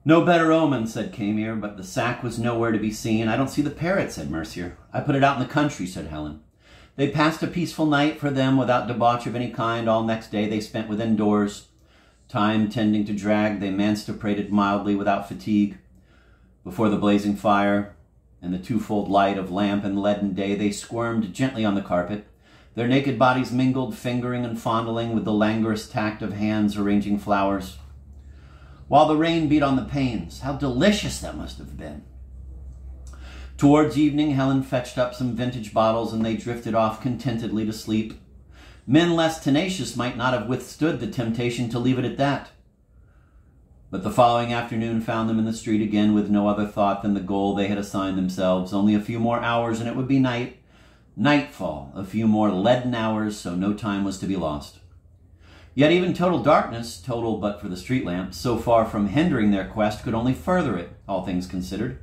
No better omen, said Camier, but the sack was nowhere to be seen. I don't see the parrot, said Mercier. I put it out in the country, said Helen. They passed a peaceful night for them without debauch of any kind. All next day they spent within doors. Time tending to drag, they mansuperated mildly without fatigue. Before the blazing fire and the twofold light of lamp and leaden day, they squirmed gently on the carpet. Their naked bodies mingled, fingering and fondling with the languorous tact of hands arranging flowers. While the rain beat on the panes, how delicious that must have been. Towards evening, Helen fetched up some vintage bottles, and they drifted off contentedly to sleep. Men less tenacious might not have withstood the temptation to leave it at that. But the following afternoon found them in the street again with no other thought than the goal they had assigned themselves. Only a few more hours and it would be night. Nightfall, a few more leaden hours, so no time was to be lost. Yet even total darkness, total but for the street lamps, so far from hindering their quest, could only further it, all things considered.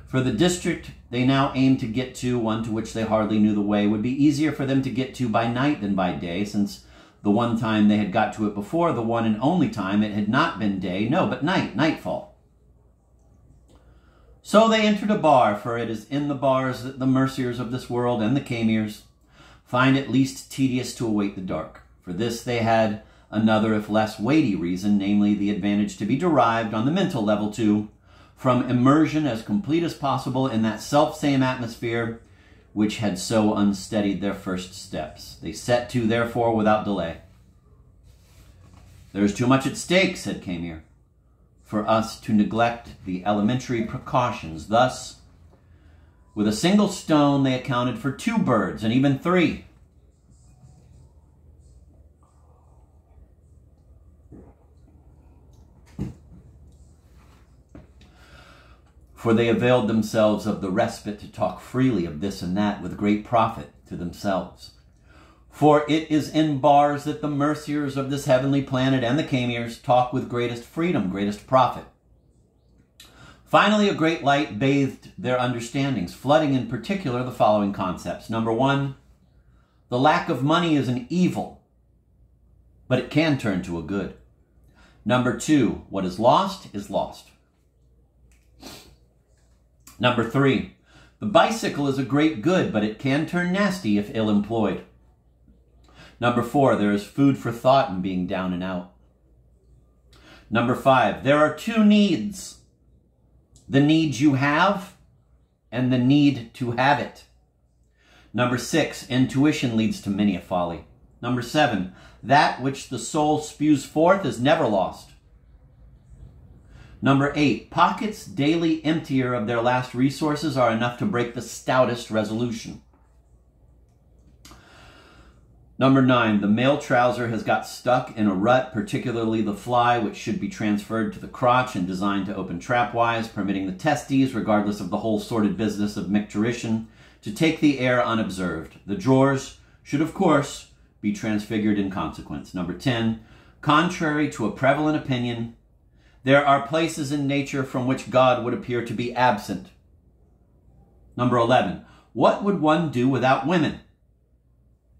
For the district they now aimed to get to, one to which they hardly knew the way, would be easier for them to get to by night than by day, since the one time they had got to it before, the one and only time, it had not been day, no, but night, nightfall. So they entered a bar, for it is in the bars that the Merciers of this world and the Camiers find it least tedious to await the dark. For this they had another, if less weighty reason, namely the advantage to be derived on the mental level too, from immersion as complete as possible in that self-same atmosphere which had so unsteadied their first steps. They set to, therefore, without delay. There is too much at stake, said Camier, for us to neglect the elementary precautions. Thus, with a single stone, they accounted for 2 birds, and even 3. For they availed themselves of the respite to talk freely of this and that with great profit to themselves. For it is in bars that the Merciers of this heavenly planet and the Camiers talk with greatest freedom, greatest profit. Finally, a great light bathed their understandings, flooding in particular the following concepts. Number 1, the lack of money is an evil, but it can turn to a good. Number 2, what is lost is lost. Number 3, the bicycle is a great good, but it can turn nasty if ill employed. Number 4, there is food for thought in being down and out. Number 5, there are 2 needs. The need you have and the need to have it. Number 6, intuition leads to many a folly. Number 7, that which the soul spews forth is never lost. Number 8, pockets daily emptier of their last resources are enough to break the stoutest resolution. Number 9, the male trouser has got stuck in a rut, particularly the fly, which should be transferred to the crotch and designed to open trapwise, permitting the testes, regardless of the whole sordid business of micturition, to take the air unobserved. The drawers should, of course, be transfigured in consequence. Number 10, contrary to a prevalent opinion, there are places in nature from which God would appear to be absent. Number 11, what would one do without women?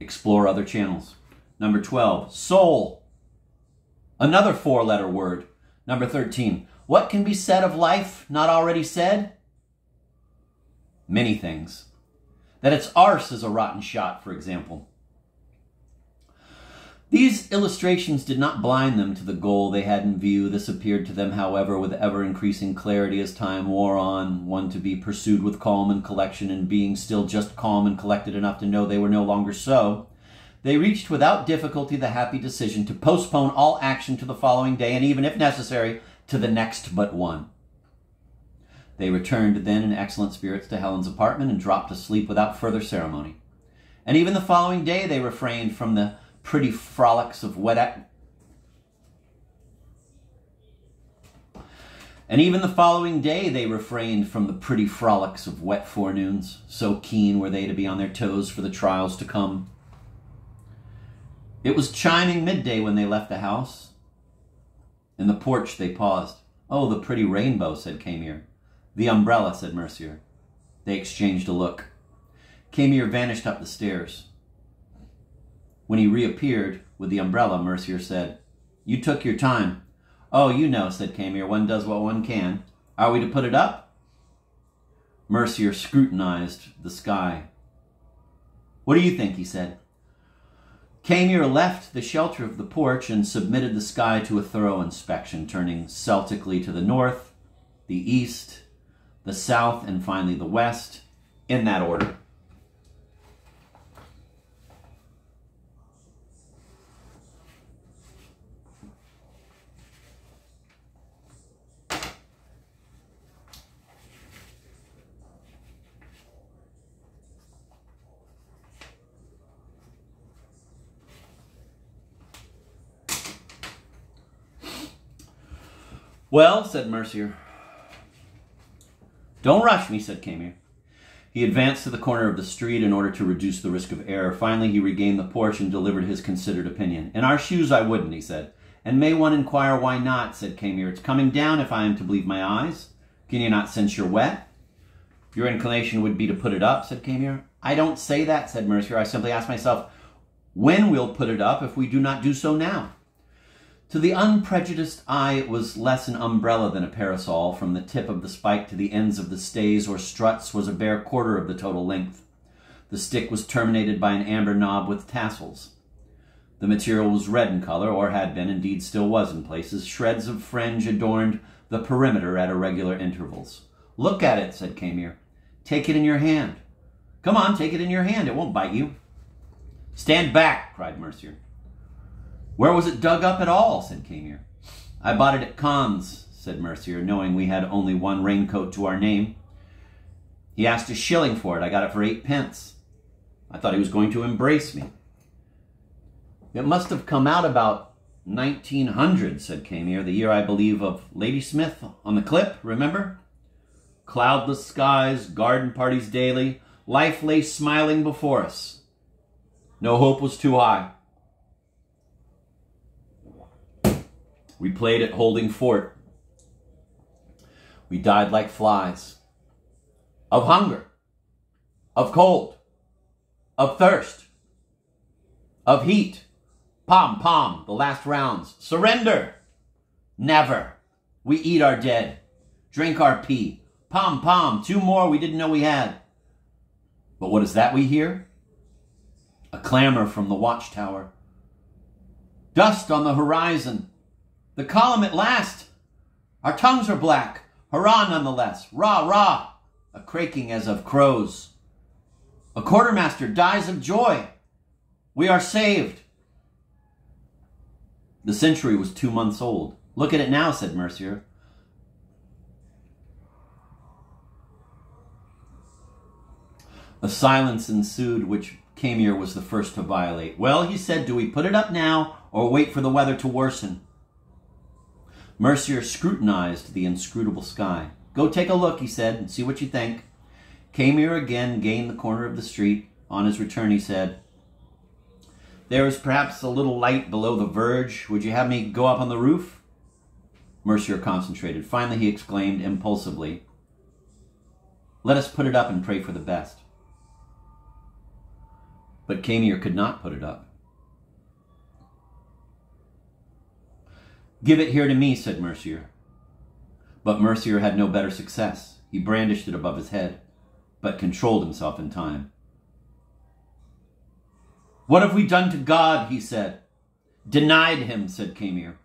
Explore other channels. Number 12, soul. Another 4-letter word. Number 13, what can be said of life not already said? Many things. That its arse is a rotten shot, for example. These illustrations did not blind them to the goal they had in view. This appeared to them, however, with ever-increasing clarity as time wore on, one to be pursued with calm and collection, and being still just calm and collected enough to know they were no longer so, they reached without difficulty the happy decision to postpone all action to the following day, and even, if necessary, to the next but one. They returned then in excellent spirits to Helen's apartment and dropped asleep without further ceremony. And even the following day they refrained from the pretty frolics of wet forenoons, so keen were they to be on their toes for the trials to come. It was chiming midday when they left the house. In the porch they paused. "Oh, the pretty rainbow," said Camier. "The umbrella," said Mercier. They exchanged a look. Camier vanished up the stairs. When he reappeared with the umbrella, Mercier said, "You took your time. Oh, you know, said Camier, one does what one can. Are we to put it up? Mercier scrutinized the sky. What do you think, he said. Camier left the shelter of the porch and submitted the sky to a thorough inspection, turning Celtically to the north, the east, the south, and finally the west, in that order. Well, said Mercier. Don't rush me, said Camier. He advanced to the corner of the street in order to reduce the risk of error. Finally, he regained the porch and delivered his considered opinion. In our shoes, I wouldn't, he said. And may one inquire why not, said Camier. It's coming down if I am to believe my eyes. Can you not sense you're wet? Your inclination would be to put it up, said Camier. I don't say that, said Mercier. I simply ask myself, when we'll put it up if we do not do so now? To the unprejudiced eye, it was less an umbrella than a parasol. From the tip of the spike to the ends of the stays or struts was a bare quarter of the total length. The stick was terminated by an amber knob with tassels. The material was red in color, or had been, indeed still was in places. Shreds of fringe adorned the perimeter at irregular intervals. Look at it, said Camier. Take it in your hand. Come on, take it in your hand. It won't bite you. Stand back, cried Mercier. Where was it dug up at all, said Camier. I bought it at Cahn's, said Mercier, knowing we had only one raincoat to our name. He asked a shilling for it. I got it for 8 pence. I thought he was going to embrace me. It must have come out about 1900, said Camier, the year, I believe, of Ladysmith on the clip, remember? Cloudless skies, garden parties daily. Life lay smiling before us. No hope was too high. We played at holding fort. We died like flies. Of hunger. Of cold. Of thirst. Of heat. Pom, pom, the last rounds. Surrender. Never. We eat our dead. Drink our pee. Pom, pom, 2 more we didn't know we had. But what is that we hear? A clamor from the watchtower. Dust on the horizon. The column at last. Our tongues are black. Hurrah nonetheless. Rah, rah. A cracking as of crows. A quartermaster dies of joy. We are saved. The century was 2 months old. Look at it now, said Mercier. A silence ensued, which Camier was the first to violate. Well, he said, do we put it up now or wait for the weather to worsen? Mercier scrutinized the inscrutable sky. Go take a look, he said, and see what you think. Camier again gained the corner of the street. On his return, he said, there is perhaps a little light below the verge. Would you have me go up on the roof? Mercier concentrated. Finally, he exclaimed impulsively, let us put it up and pray for the best. But Camier could not put it up. Give it here to me, said Mercier. But Mercier had no better success. He brandished it above his head, but controlled himself in time. What have we done to God, he said. Denied him, said Camier.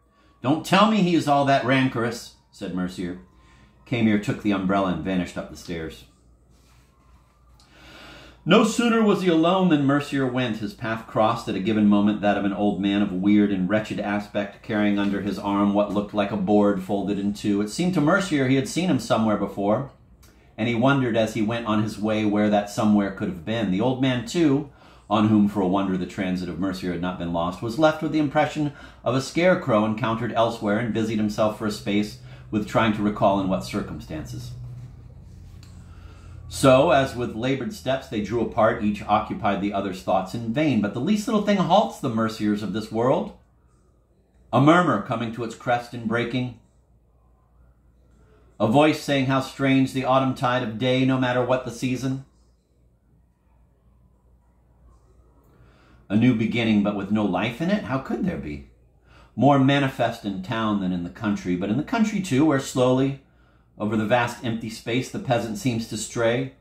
Don't tell me he is all that rancorous, said Mercier. Camier took the umbrella and vanished up the stairs. No sooner was he alone than Mercier went. His path crossed at a given moment that of an old man of weird and wretched aspect, carrying under his arm what looked like a board folded in 2. It seemed to Mercier he had seen him somewhere before, and he wondered as he went on his way where that somewhere could have been. The old man, too, on whom for a wonder the transit of Mercier had not been lost, was left with the impression of a scarecrow encountered elsewhere, and busied himself for a space with trying to recall in what circumstances. So, as with labored steps they drew apart, each occupied the other's thoughts in vain. But the least little thing halts the Merciers of this world. A murmur coming to its crest and breaking. A voice saying how strange the autumn tide of day, no matter what the season. A new beginning, but with no life in it? How could there be? more manifest in town than in the country, but in the country too, where slowly, over the vast empty space, the peasant seems to stray,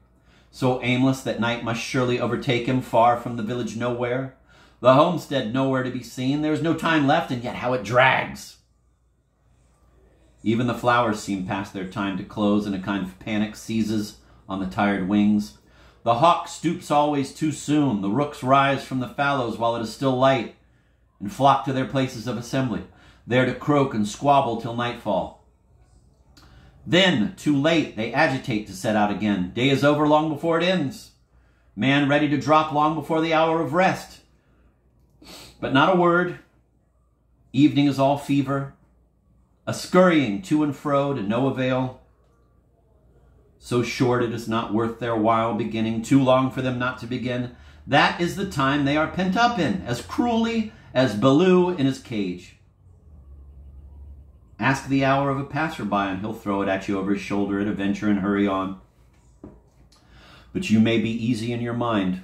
so aimless that night must surely overtake him, far from the village nowhere, the homestead nowhere to be seen. There is no time left, and yet how it drags! Even the flowers seem past their time to close, and a kind of panic seizes on the tired wings. The hawk stoops always too soon. The rooks rise from the fallows while it is still light, and flock to their places of assembly, there to croak and squabble till nightfall. Then, too late, they agitate to set out again. Day is over long before it ends. Man ready to drop long before the hour of rest. But not a word. Evening is all fever. A scurrying to and fro to no avail. So short it is not worth their while beginning, too long for them not to begin. That is the time they are pent up in, as cruelly as Baloo in his cage. Ask the hour of a passerby, and he'll throw it at you over his shoulder at a venture and hurry on. But you may be easy in your mind.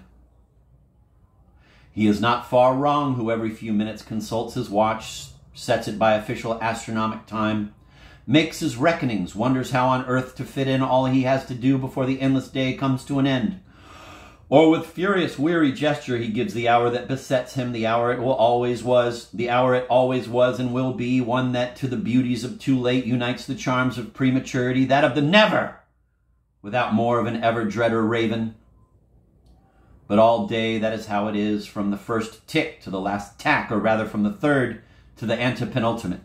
He is not far wrong who every few minutes consults his watch, sets it by official astronomic time, makes his reckonings, wonders how on earth to fit in all he has to do before the endless day comes to an end. Or with furious, weary gesture he gives the hour that besets him, the hour it always was and will be, one that to the beauties of too late unites the charms of prematurity, that of the never, without more of an ever dreader raven. But all day that is how it is, from the first tick to the last tack, or rather from the third to the antepenultimate,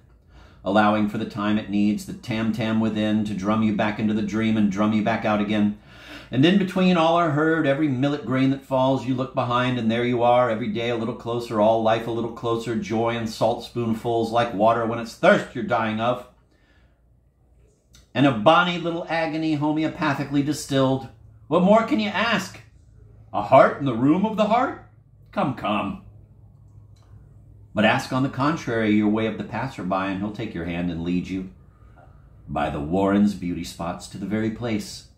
allowing for the time it needs, the tam-tam within, to drum you back into the dream and drum you back out again. And in between all are heard, every millet grain that falls, you look behind, and there you are, every day a little closer, all life a little closer, joy and salt spoonfuls, like water when it's thirst you're dying of. And a bonny little agony homeopathically distilled. What more can you ask? A heart in the room of the heart? Come, come. But ask on the contrary your way of the passerby, and he'll take your hand and lead you by the Warren's beauty spots to the very place.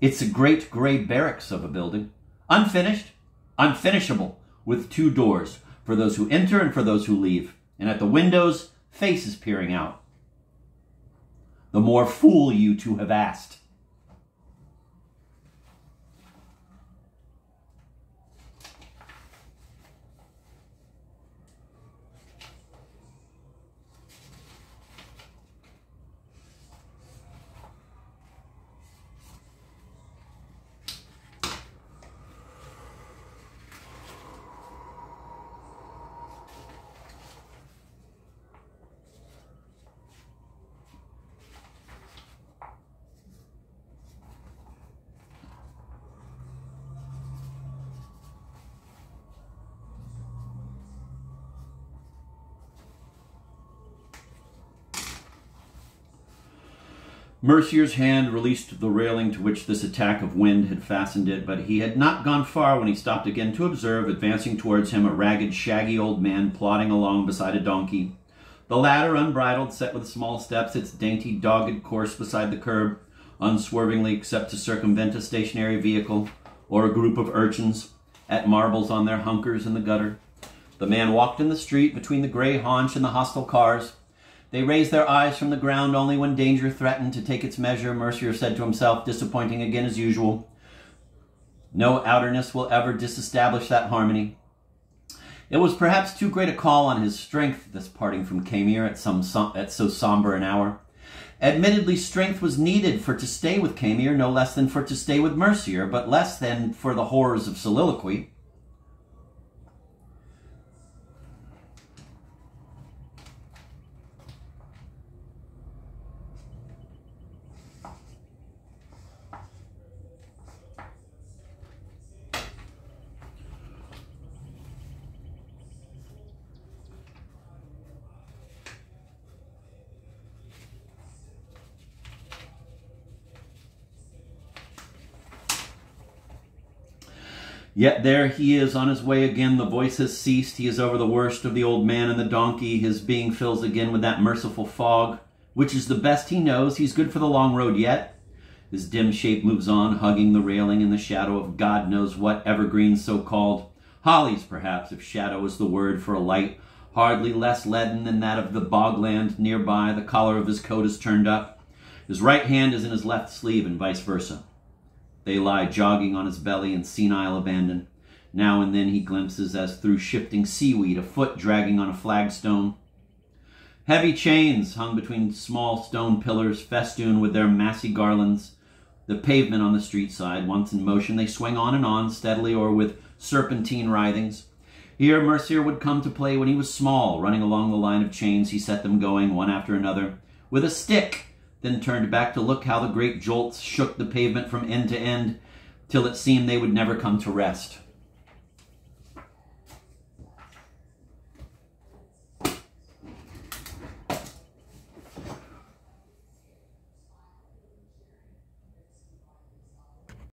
It's a great grey barracks of a building, unfinished, unfinishable, with 2 doors, for those who enter and for those who leave, and at the windows, faces peering out. The more fool you to have asked. Mercier's hand released the railing to which this attack of wind had fastened it, but he had not gone far when he stopped again to observe, advancing towards him, a ragged, shaggy old man plodding along beside a donkey. The latter, unbridled, set with small steps, its dainty, dogged course beside the curb, unswervingly except to circumvent a stationary vehicle or a group of urchins at marbles on their hunkers in the gutter. The man walked in the street between the gray haunch and the hostile cars. They raised their eyes from the ground only when danger threatened to take its measure, Mercier said to himself, disappointing again as usual. No outerness will ever disestablish that harmony. It was perhaps too great a call on his strength, this parting from Camier at so somber an hour. Admittedly, strength was needed for to stay with Camier, no less than for to stay with Mercier, but less than for the horrors of soliloquy. Yet there he is on his way again. The voice has ceased. He is over the worst of the old man and the donkey. His being fills again with that merciful fog, which is the best he knows. He's good for the long road yet. His dim shape moves on, hugging the railing in the shadow of God knows what evergreens so-called. Hollies, perhaps, if shadow is the word for a light, hardly less leaden than that of the bogland nearby. The collar of his coat is turned up. His right hand is in his left sleeve and vice versa. They lie jogging on his belly in senile abandon. Now and then he glimpses, as through shifting seaweed, a foot dragging on a flagstone. Heavy chains hung between small stone pillars, festooned with their massy garlands. The pavement on the street side, once in motion, they swing on and on, steadily or with serpentine writhings. Here Mercier would come to play when he was small, running along the line of chains. He set them going, one after another, with a stick, then turned back to look how the great jolts shook the pavement from end to end, till it seemed they would never come to rest.